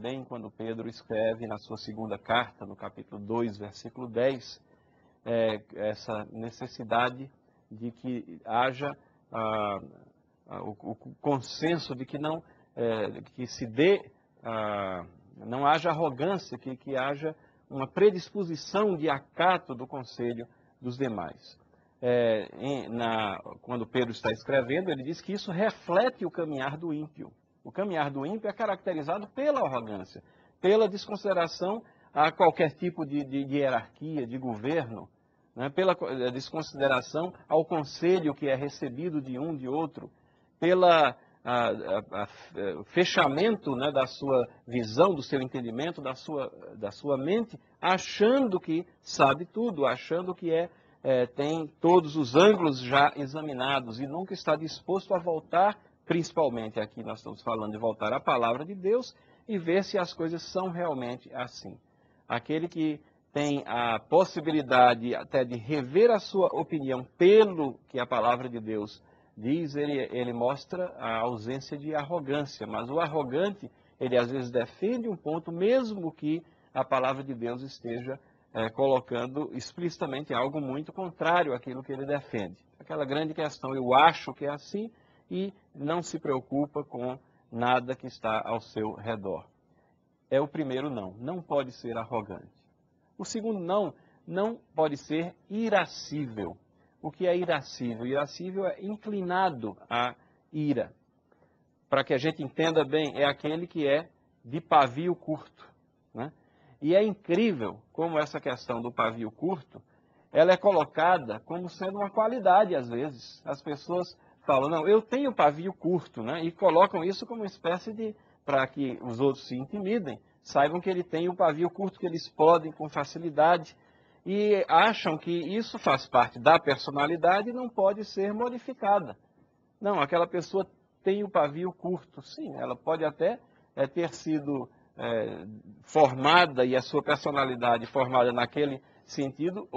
bem quando Pedro escreve na sua segunda carta, no capítulo 2, versículo 10, essa necessidade de que haja o consenso de que não que se dê, não haja arrogância, que haja uma predisposição de acato do conselho dos demais. Quando Pedro está escrevendo, ele diz que isso reflete o caminhar do ímpio. O caminhar do ímpio é caracterizado pela arrogância, pela desconsideração a qualquer tipo de hierarquia, de governo, né? Pela desconsideração ao conselho que é recebido de um, de outro, pela fechamento, né, da sua visão, do seu entendimento, da sua mente, achando que sabe tudo, achando que tem todos os ângulos já examinados e nunca está disposto a voltar, principalmente aqui nós estamos falando de voltar à palavra de Deus e ver se as coisas são realmente assim. Aquele que tem a possibilidade até de rever a sua opinião pelo que a palavra de Deus diz, ele mostra a ausência de arrogância, mas o arrogante, ele às vezes defende um ponto, mesmo que a palavra de Deus esteja colocando explicitamente algo muito contrário àquilo que ele defende. Aquela grande questão, eu acho que é assim, e não se preocupa com nada que está ao seu redor. É o primeiro não, não pode ser arrogante. O segundo não pode ser irascível. O que é irascível? Irascível é inclinado à ira. Para que a gente entenda bem, é aquele que é de pavio curto, né? E é incrível como essa questão do pavio curto, ela é colocada como sendo uma qualidade às vezes. As pessoas falam, não, eu tenho pavio curto, né? E colocam isso como uma espécie de, para que os outros se intimidem, saibam que ele tem um pavio curto, que eles podem com facilidade, e acham que isso faz parte da personalidade e não pode ser modificada. Não, aquela pessoa tem o pavio curto, sim, ela pode até ter sido formada e a sua personalidade formada naquele sentido,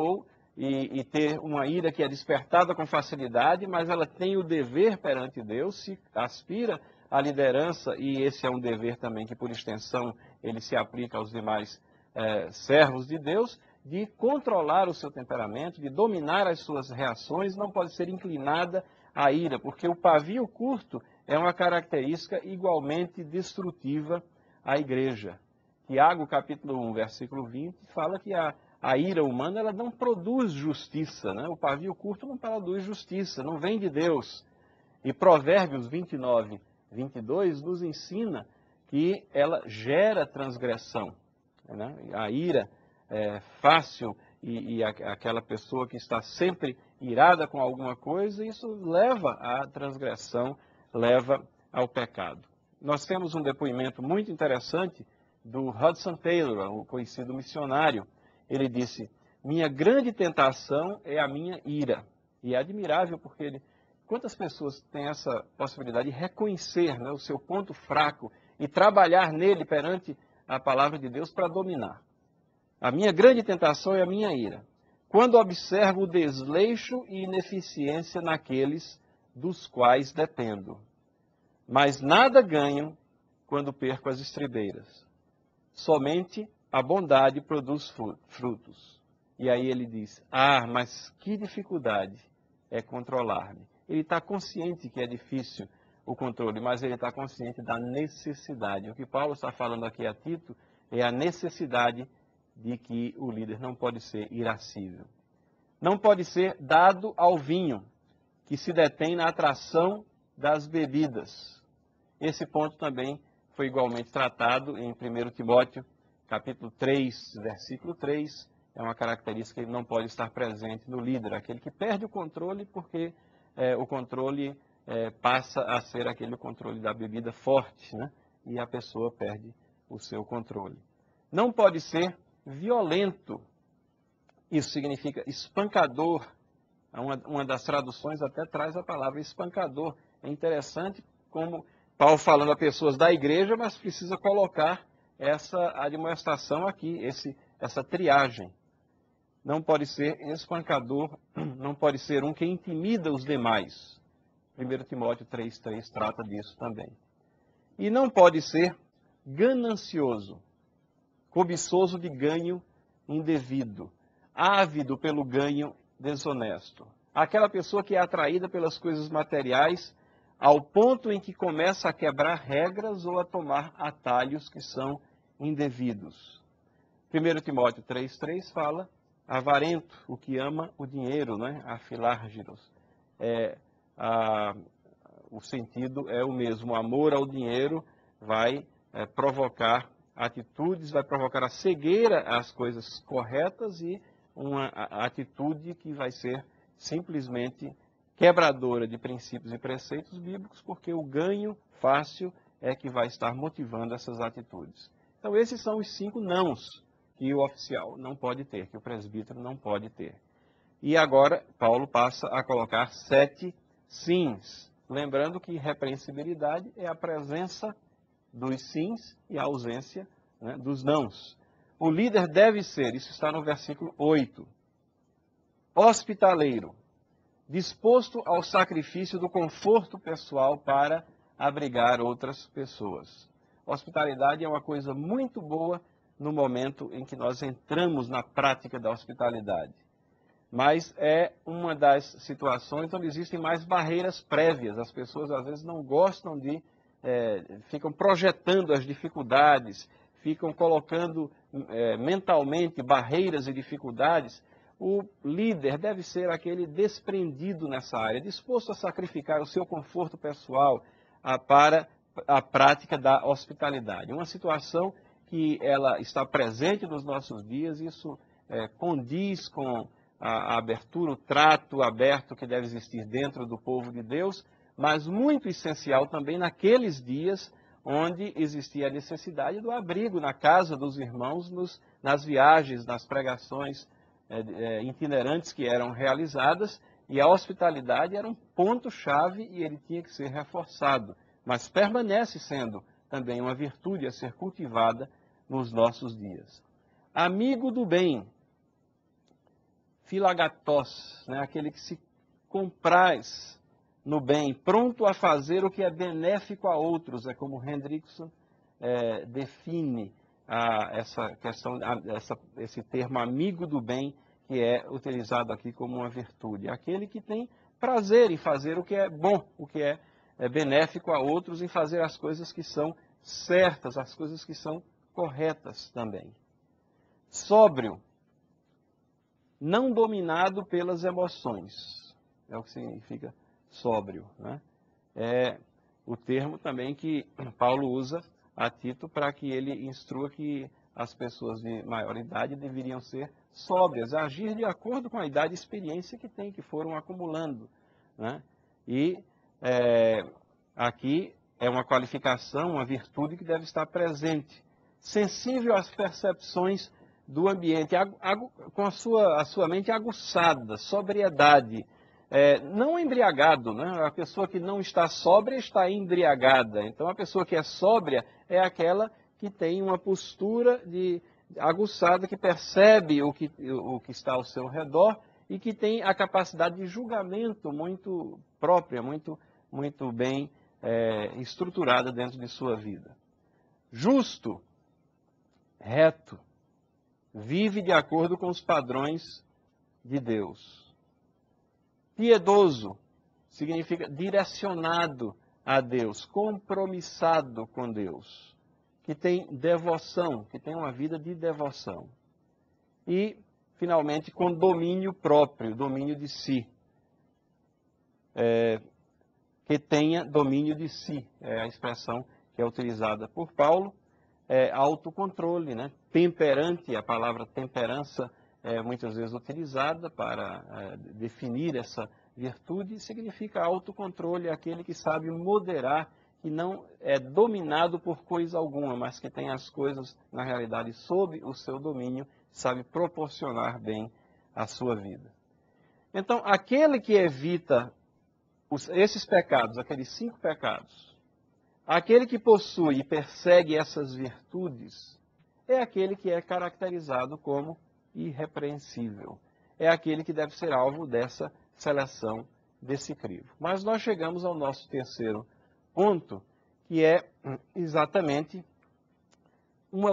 e ter uma ira que é despertada com facilidade, mas ela tem o dever perante Deus, se aspira à liderança, e esse é um dever também que, por extensão, ele se aplica aos demais servos de Deus, de controlar o seu temperamento, de dominar as suas reações, não pode ser inclinada à ira, porque o pavio curto é uma característica igualmente destrutiva à igreja. Tiago, capítulo 1, versículo 20, fala que a ira humana ela não produz justiça, né? O pavio curto não produz justiça, não vem de Deus. E Provérbios 29, 22 nos ensina que ela gera transgressão, né? A ira é fácil e aquela pessoa que está sempre irada com alguma coisa, isso leva à transgressão, leva ao pecado. Nós temos um depoimento muito interessante do Hudson Taylor, o conhecido missionário. Ele disse, minha grande tentação é a minha ira. E é admirável porque quantas pessoas têm essa possibilidade de reconhecer, né, o seu ponto fraco e trabalhar nele perante a palavra de Deus para dominar. A minha grande tentação é a minha ira. Quando observo o desleixo e ineficiência naqueles dos quais dependo. Mas nada ganho quando perco as estribeiras. Somente a bondade produz frutos. E aí ele diz, mas que dificuldade é controlar-me. Ele está consciente que é difícil o controle, mas ele está consciente da necessidade. O que Paulo está falando aqui a Tito é a necessidade de que o líder não pode ser irascível. Não pode ser dado ao vinho, que se detém na atração das bebidas. Esse ponto também foi igualmente tratado em 1 Timóteo, capítulo 3, versículo 3. É uma característica que não pode estar presente no líder, aquele que perde o controle porque o controle passa a ser aquele controle da bebida forte, né? E a pessoa perde o seu controle. Não pode ser violento. Isso significa espancador. Uma das traduções até traz a palavra espancador. É interessante como Paulo falando a pessoas da igreja, mas precisa colocar essa admoestação aqui, essa triagem. Não pode ser espancador, não pode ser um que intimida os demais. 1 Timóteo 3,3 trata disso também. E não pode ser ganancioso, cobiçoso de ganho indevido, ávido pelo ganho desonesto. Aquela pessoa que é atraída pelas coisas materiais ao ponto em que começa a quebrar regras ou a tomar atalhos que são indevidos. 1 Timóteo 3,3 fala, avarento, o que ama o dinheiro, né? Afilárgiros. O sentido é o mesmo, o amor ao dinheiro vai provocar atitudes, vai provocar a cegueira às coisas corretas e uma atitude que vai ser simplesmente quebradora de princípios e preceitos bíblicos, porque o ganho fácil é que vai estar motivando essas atitudes. Então, esses são os 5 nãos que o oficial não pode ter, que o presbítero não pode ter. E agora, Paulo passa a colocar 7 sims, lembrando que repreensibilidade é a presença dos sims e a ausência, né, dos nãos. O líder deve ser, isso está no versículo 8, hospitaleiro, disposto ao sacrifício do conforto pessoal para abrigar outras pessoas. Hospitalidade é uma coisa muito boa no momento em que nós entramos na prática da hospitalidade. Mas é uma das situações onde existem mais barreiras prévias. As pessoas às vezes não gostam ficam projetando as dificuldades, ficam colocando mentalmente barreiras e dificuldades. O líder deve ser aquele desprendido nessa área, disposto a sacrificar o seu conforto pessoal para a prática da hospitalidade. Uma situação que ela está presente nos nossos dias, isso condiz com a abertura, o trato aberto que deve existir dentro do povo de Deus, mas muito essencial também naqueles dias onde existia a necessidade do abrigo na casa dos irmãos, nas viagens, nas pregações itinerantes que eram realizadas, e a hospitalidade era um ponto-chave e ele tinha que ser reforçado, mas permanece sendo também uma virtude a ser cultivada nos nossos dias. Amigo do bem, filagatos, né? Aquele que se compraz no bem, pronto a fazer o que é benéfico a outros, é como Hendrickson define essa questão, esse termo amigo do bem, que é utilizado aqui como uma virtude. Aquele que tem prazer em fazer o que é bom, o que é benéfico a outros, em fazer as coisas que são certas, as coisas que são corretas também. Sóbrio, não dominado pelas emoções, é o que significa sóbrio, né? É o termo também que Paulo usa a Tito para que ele instrua que as pessoas de maior idade deveriam ser sóbrias, agir de acordo com a idade e experiência que têm, que foram acumulando, né? E aqui é uma qualificação, uma virtude que deve estar presente, sensível às percepções do ambiente, com a sua mente aguçada, sobriedade, não embriagado, né? A pessoa que não está sóbria está embriagada. Então, a pessoa que é sóbria é aquela que tem uma postura aguçada, que percebe o que está ao seu redor e que tem a capacidade de julgamento muito própria, muito bem estruturada dentro de sua vida. Justo, reto, vive de acordo com os padrões de Deus. Piedoso significa direcionado a Deus, compromissado com Deus, que tem devoção, que tem uma vida de devoção. E, finalmente, com domínio próprio, domínio de si. Que tenha domínio de si, é a expressão que é utilizada por Paulo. Autocontrole, né? Temperante, a palavra temperança é muitas vezes utilizada para definir essa virtude, significa autocontrole, aquele que sabe moderar, que não é dominado por coisa alguma, mas que tem as coisas, na realidade, sob o seu domínio, sabe proporcionar bem a sua vida. Então, aquele que evita esses pecados, aqueles 5 pecados, aquele que possui e persegue essas virtudes, é aquele que é caracterizado como irrepreensível. É aquele que deve ser alvo dessa seleção, desse crivo. Mas nós chegamos ao nosso terceiro ponto, que é exatamente uma